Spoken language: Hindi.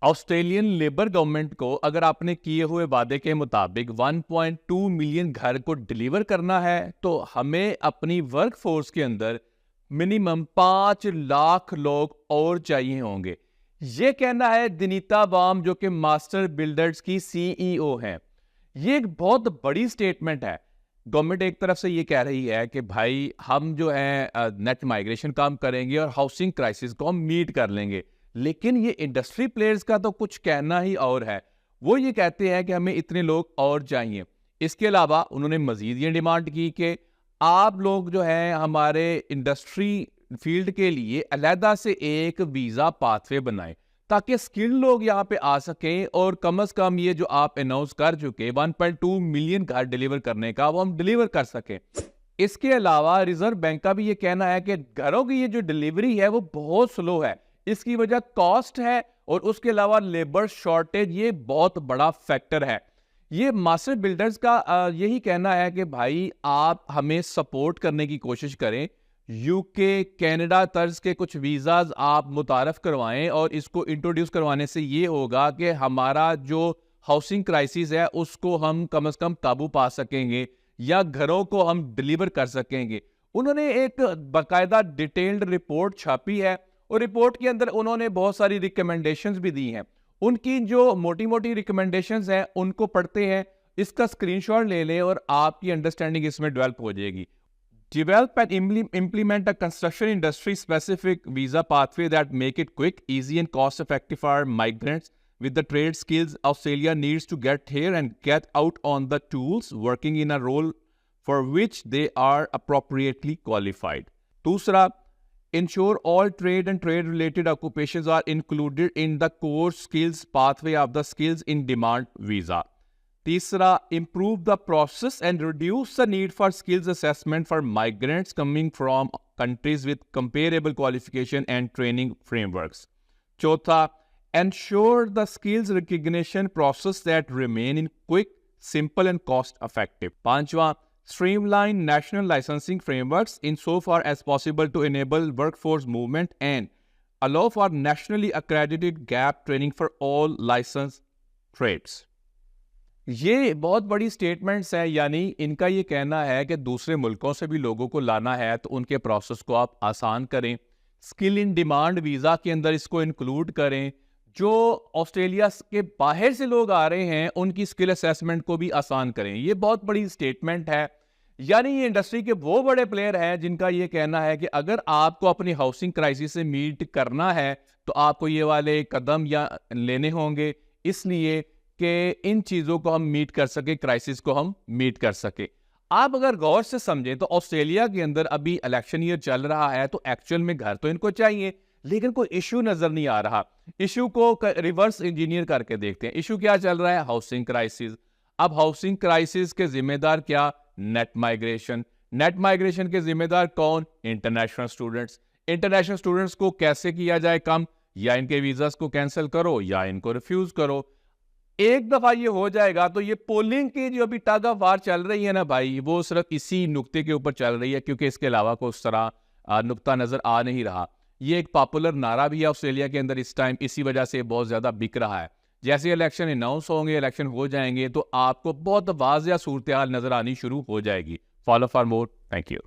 ऑस्ट्रेलियन लेबर गवर्नमेंट को अगर आपने किए हुए वादे के मुताबिक 1.2 मिलियन घर को डिलीवर करना है तो हमें अपनी वर्क फोर्स के अंदर मिनिमम 5 लाख लोग और चाहिए होंगे। ये कहना है दिनीता वाम जो कि मास्टर बिल्डर्स की सीईओ हैं। ये एक बहुत बड़ी स्टेटमेंट है। गवर्नमेंट एक तरफ से ये कह रही है कि भाई हम जो है नेट माइग्रेशन काम करेंगे और हाउसिंग क्राइसिस को हम मीट कर लेंगे, लेकिन ये इंडस्ट्री प्लेयर्स का तो कुछ कहना ही और है। वो ये कहते हैं कि हमें इतने लोग और चाहिए। इसके अलावा उन्होंने मजीद ये डिमांड की कि आप लोग जो है हमारे इंडस्ट्री फील्ड के लिए अलहदा से एक वीज़ा पाथवे बनाएं ताकि स्किल्ड लोग यहाँ पे आ सकें और कम से कम ये जो आप अनाउंस कर चुके 1.2 मिलियन घर डिलीवर करने का वो हम डिलीवर कर सकें। इसके अलावा रिजर्व बैंक का भी ये कहना है कि घरों की ये जो डिलीवरी है वो बहुत स्लो है। इसकी वजह कॉस्ट है और उसके अलावा लेबर शॉर्टेज ये बहुत बड़ा फैक्टर है। ये मास्टर बिल्डर्स का यही कहना है कि भाई आप हमें सपोर्ट करने की कोशिश करें, यूके कनाडा तर्ज के कुछ वीज़ाज आप मुतारफ करवाएं और इसको इंट्रोड्यूस करवाने से ये होगा कि हमारा जो हाउसिंग क्राइसिस है उसको हम कम से कम काबू पा सकेंगे या घरों को हम डिलीवर कर सकेंगे। उन्होंने एक बाकायदा डिटेल्ड रिपोर्ट छापी है और रिपोर्ट के अंदर उन्होंने बहुत सारी रिकमेंडेशंस भी दी हैं। उनकी जो मोटी मोटी रिकमेंडेशंस हैं उनको पढ़ते हैं, इसका स्क्रीनशॉट ले लें और आपकी अंडरस्टैंडिंग इसमें डेवलप हो जाएगी। Develop and implement a construction industry specific visa pathway that make it quick, easy and cost effective for migrants with the trade skills Australia needs to get here and get out on the tools working in a role for which they are appropriately qualified. दूसरा, ensure all trade and trade related occupations are included in the core skills pathway of the skills in demand visa. तीसरा, improve the process and reduce the need for skills assessment for migrants coming from countries with comparable qualification and training frameworks. चौथा, ensure the skills recognition process that remain in quick, simple and cost effective. पांचवा, streamline national licensing frameworks insofar as possible to enable workforce movement and allow for nationally accredited gap training for all licensed trades. ये बहुत बड़ी स्टेटमेंट्स हैं, यानी इनका ये कहना है कि दूसरे मुल्कों से भी लोगों को लाना है तो उनके प्रोसेस को आप आसान करें, स्किल इन डिमांड वीज़ा के अंदर इसको इंक्लूड करें, जो ऑस्ट्रेलिया के बाहर से लोग आ रहे हैं उनकी स्किल असेसमेंट को भी आसान करें। ये बहुत बड़ी स्टेटमेंट है। यानी ये इंडस्ट्री के वो बड़े प्लेयर हैं जिनका ये कहना है कि अगर आपको अपनी हाउसिंग क्राइसिस से मीट करना है तो आपको ये वाले कदम या लेने होंगे, इसलिए कि इन चीज़ों को हम मीट कर सके, क्राइसिस को हम मीट कर सके। आप अगर गौर से समझें तो ऑस्ट्रेलिया के अंदर अभी इलेक्शन ईयर चल रहा है तो एक्चुअल में घर तो इनको चाहिए, लेकिन कोई इशू नजर नहीं आ रहा। इशू को रिवर्स इंजीनियर करके देखते हैं। इशू क्या चल रहा है? Housing crisis. अब हाउसिंग क्राइसिस के जिम्मेदार क्या? Net migration. नेट माइग्रेशन के जिम्मेदार कौन? International students. इंटरनेशनल स्टूडेंट्स को कैसे किया जाए कम? या इनके वीजास को कैंसिल करो या इनको रिफ्यूज करो। एक दफा ये हो जाएगा तो ये पोलिंग की जो अभी टग ऑफ वार चल रही है ना भाई, वो सिर्फ इसी नुक्ते के ऊपर चल रही है, क्योंकि इसके अलावा कोई उस तरह नुक्ता नजर आ नहीं रहा। ये एक पॉपुलर नारा भी है ऑस्ट्रेलिया के अंदर इस टाइम, इसी वजह से बहुत ज्यादा बिक रहा है। जैसे इलेक्शन अनाउंस होंगे, इलेक्शन हो जाएंगे तो आपको बहुत वाज़िया सूरत हाल नजर आनी शुरू हो जाएगी। Follow for more. Thank you.